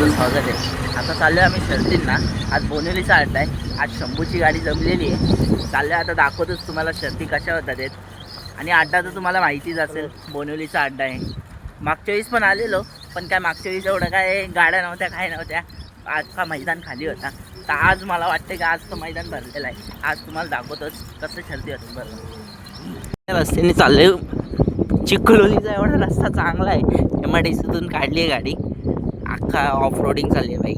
तुमचं स्वागत आहे. आता चाललो आहे आम्ही शर्तींना. आज बोनिवलीचा अड्डा आहे. आज शंभूची गाडी जमलेली आहे. चाललो आता दाखवतोच तुम्हाला शर्ती कशा होतात आहेत. आणि अड्डा तर तुम्हाला माहितीच असेल, बोनिवलीचा अड्डा आहे. मागच्या वेळेस पण आलेलो, पण काय मागच्या वेळेस एवढं काय गाड्या नव्हत्या, काय नव्हत्या. आजचा मैदान खाली होता. तर आज मला वाटतं की आज तो मैदान भरलेला आहे. आज तुम्हाला दाखवतोच कसं शर्ती होतं. बरं, रस्त्याने चालले. चिखलोलीचा एवढा रस्ता चांगला आहे. MIDCतून काढली आहे गाडी. अख्खा ऑफ रोडिंग चालली आहे बाई.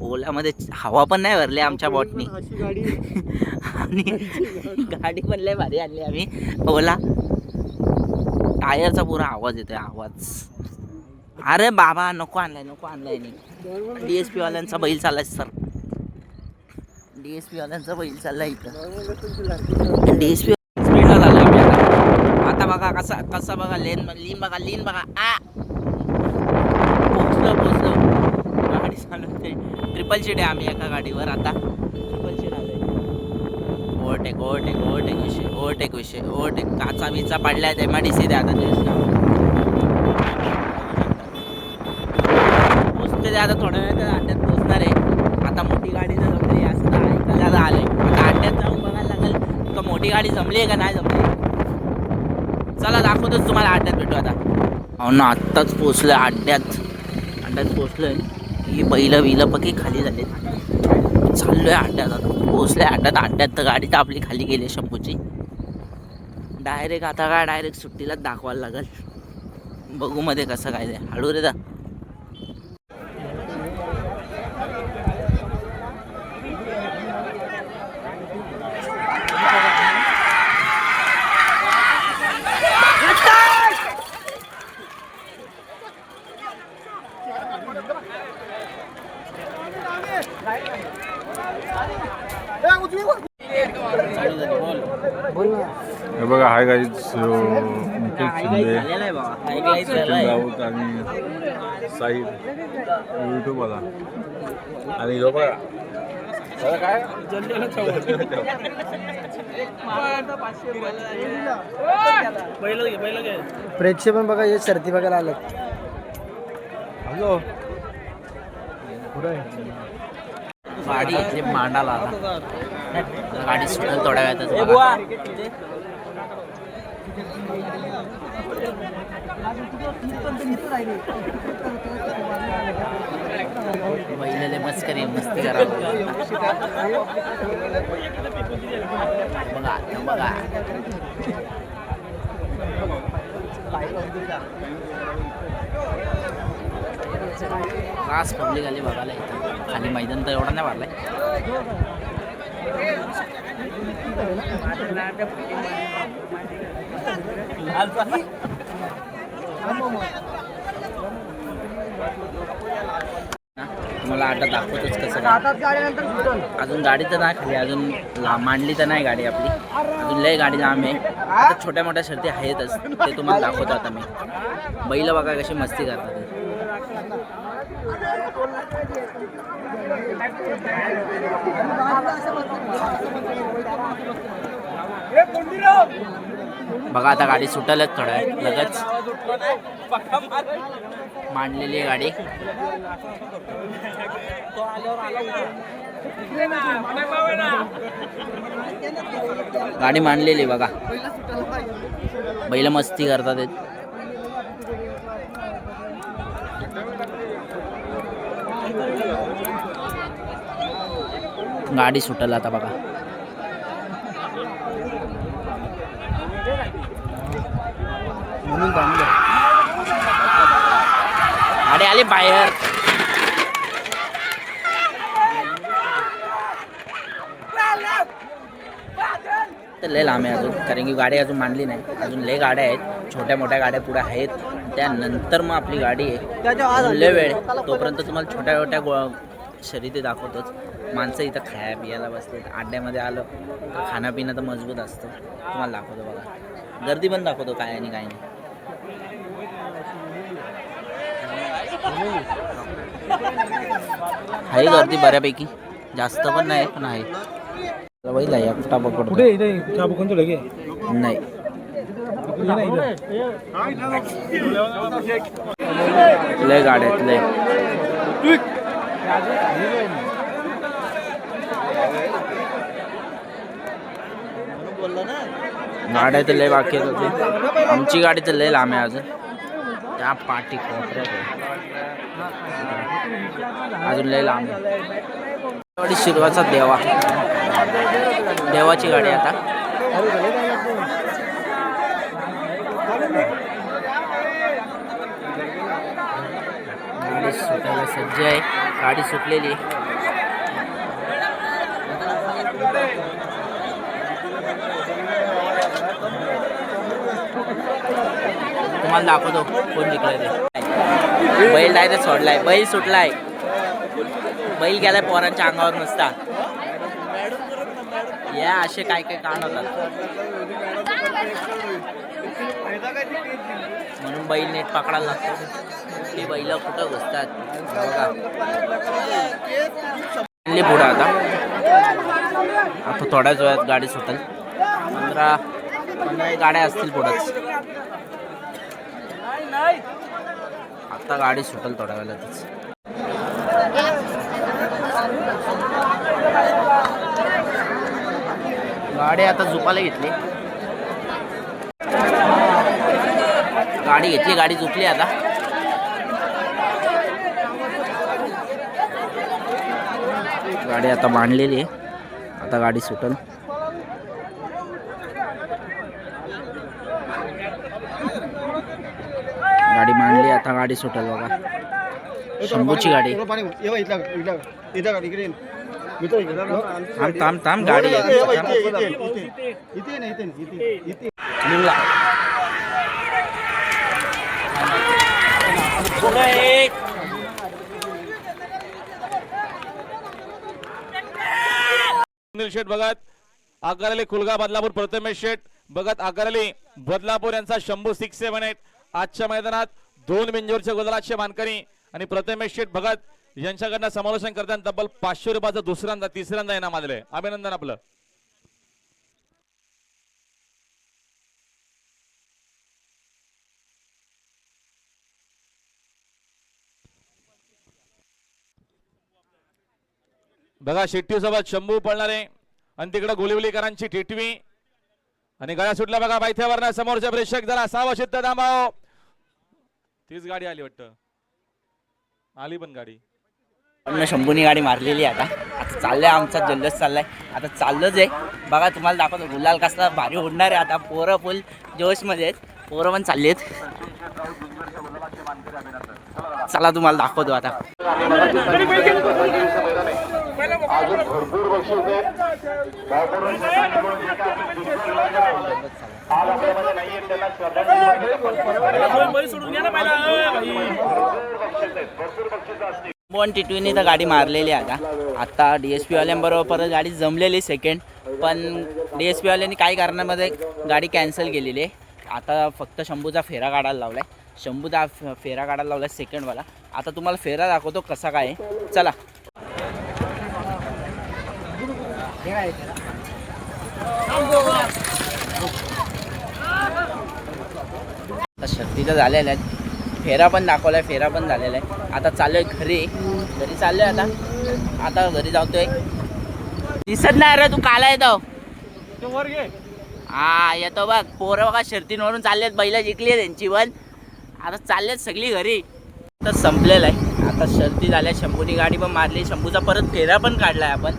ओलामध्ये हवा पण नाही भरली आमच्या बॉटनी. आणि गाडी पण लय भारी आणली आम्ही. ओला टायरचा पुरा आवाज येतोय, आवाज. अरे बाबा नको आणलाय नाही. DSP वाल्यांचा बैल चाललाय सर. DSP वाल्यांचा बैल चाललाय इथं. DSP स्पीडला झालाय मी आता. बघा कसा बघा लीन बघा. पोचलो. गाडी चालवते. ट्रिपल शीट आहे आम्ही एका गाडीवर. आता ट्रिपल शीट आले. ओव्हरटेक विषय काचा बिचा पडल्यात. MIDC ते आता पोचते ते आता थोड्या वेळात अड्ड्यात पोचणार आहे. आता मोठी गाडी जर जमली असं तर ऐकायला आलंय. आता अड्ड्यात जाऊन बघायला लागेल का मोठी गाडी जमली आहे का नाही जमली. चला दाखवतोच तुम्हाला. अड्ड्यात भेटू आता. हो ना, आत्ताच पोचलोय अड्ड्यात पोचलोय. ही बैलं पकी खाली झाले. चाललोय अड्ड्यात आता. पोचलोय अड्ड्यात तर गाडी तर आपली खाली गेली शंभूची. डायरेक्ट सुट्टीलाच दाखवायला लागेल. बघू मध्ये कसं काय ते. हळू रे दा. हे बघा, हाय गाईज, मुकेश शिंदे, सचिन राऊत आणि साईद यूट्यूबला. आणि हे बघा प्रेक्षक पण बघा, हे शर्ती बघायला आलं. गाडी इथे मांडाला आला. गाडी सुटेल थोड्या वेळातच. बैलाले मस्ती करा. बघा रास पब्लिक आली बघायला इथं. खाली मैदान तर एवढा नाही भरलाय. तुम्हाला आता दाखवतोच कसं. अजून गाडी तर नाही खाली, अजून मांडली तर नाही गाडी आपली. अजून लय गाडी लांब आहे. आता छोट्या मोठ्या शर्ती आहेतच, ते तुम्हाला दाखवतो आता मी. बैल बघा कशी मस्ती करतात. बघा आता गाडी सुटेलच थोड्या लगेच. मांडलेली आहे गाडी. गाडी मांडलेली बघा. बैल मस्ती करतात. गाडी सुटल आता बघा. गाडी आली बाहेर. तर लय लांब आहे अजून, कारण की गाडी अजून मांडली नाही. अजून लय गाड्या आहेत, छोट्या मोठ्या गाड्या पुढे आहेत. त्यानंतर मग आपली गाडी आहे. लय वेळ, तोपर्यंत तुम्हाला छोट्या छोट्या शर्यती दाखवतोच. माणसं इथं खाया पियाला बसते. अड्ड्यामध्ये आलं तर खाणंपिणं तर मजबूत असतं. तुम्हाला दाखवतो बघा. गर्दी पण दाखवतो काय आणि काय नाही. आहे गर्दी बऱ्यापैकी, जास्त पण नाही पण आहे. बैल आहे एकटा पकडतो. कुठे इथे चाबुकून तो लगे नाही. लय गाड्या आहेत लय. गाड्या तर लय बाकी आहेत होती. आमची गाडी तर लय लांब आहे अजून. त्या पाठी कोपऱ्यात आहे. अजून लय लांब आहे. गाडी शिरवाचा देवा, देवाची गाडी आता. गाडी सुटायला सज्ज आहे. गाडी सुटलेली आहे. तुम्हाला दाखवतो कोण जिंकलाय ते. बैल डायरेक्ट सोडलाय. बैल सुटलाय. बैल गेलाय पोरांच्या अंगावर नुसता. या असे काय काय कांड होतात म्हणून बैल नेट पकडायला लागतो. ते बैल कुठं घुसतात बघा. पुढं आता थोड्याच वेळात गाडी सुटेल. 15 गाड्या असतील पुढंच. आता गाडी सुटेल थोड्या वेळातच. गाडी आता झुपायला घेतली. गाडी झुकली आता. गाडी आता बांधलेली आहे. आता गाडी सुटेल. गाडी मांडली. आता गाडी सुटेल बघा. शंभूची गाडी. थांब गाडी शेठ बघत आगारली कुलगा बदलापूर. प्रथमेश शेठ बघत आगारली बदलापूर यांचा शंभू 678 आजच्या मैदानात 2 बिंजोरच्या गोदलाचे मानकरी. आणि प्रथमेश शेठ भगत यांच्याकडनं समालोचन करताना तब्बल 500 रुपयाचं तिसऱ्यांदा इनाम आलेलं आहे. अभिनंदन आपलं. बघा शेट्टी सोबत शंभू पळणारे आणि तिकडे गोलिवलीकरांची टिटवी आणि गळा सुटला बघा पायथ्यावरनं. समोरच्या प्रेक्षक जरा सावशित्त थांबाव. तीच गाडी आली वाटतं. आली पण गाडी. शंभूनी गाडी मारलेली आता. आता चाललंय आमचा जल्लोष चाललाय. आता चाललोच आहे बघा. तुम्हाला दाखवतो गुलाल कसला भारी उडणार आहे आता. पोरं फुल जोशमध्ये आहेत. पोरं पण चालली आहेत. चला तुम्हाला दाखवतो आता. पण टिटवीने तर गाडी मारलेली आता. आता DSP वाल्यांबरोबर परत गाडी जमलेली सेकंड. पण DSP वाल्यांनी काही कारणामध्ये गाडी कॅन्सल केलेली आहे. आता फक्त शंभूचा फेरा काढायला लावलाय. शंभूचा फेरा काढायला लावलाय सेकंडवाला. आता तुम्हाला फेरा दाखवतो कसा काय. चला. शक्ती तर झालेल्या आहेत. फेरा पण दाखवलाय. फेरा पण झालेला आहे. आता चाललोय घरी चाललोय आता घरी जातोय. दिसत नाही रे तू. काला येतो. हा येतो बघ. पोरं बघा शर्तींवरून चाललेत. बैला जिंकली आहे त्यांची पण. आता चाललेत सगळी घरी. तर संपलेलं आहे आता. शर्ती झाल्या. शंभूनी गाडी पण मारली. शंभूचा परत फेरा पण काढलाय आपण.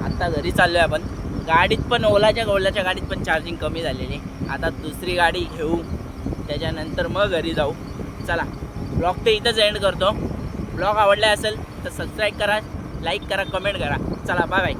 आता घरी चाललोय आपण. गाडीत पण ओलाच्या गाडीत पण चार्जिंग कमी झालेली. आता दुसरी गाडी घेऊ त्याच्यानंतर मग घरी जाऊ. चला ब्लॉग ते इथंच एंड करतो. ब्लॉग आवडला असेल तर सबस्क्राईब करा, लाईक करा, कमेंट करा. चला बाय बाय.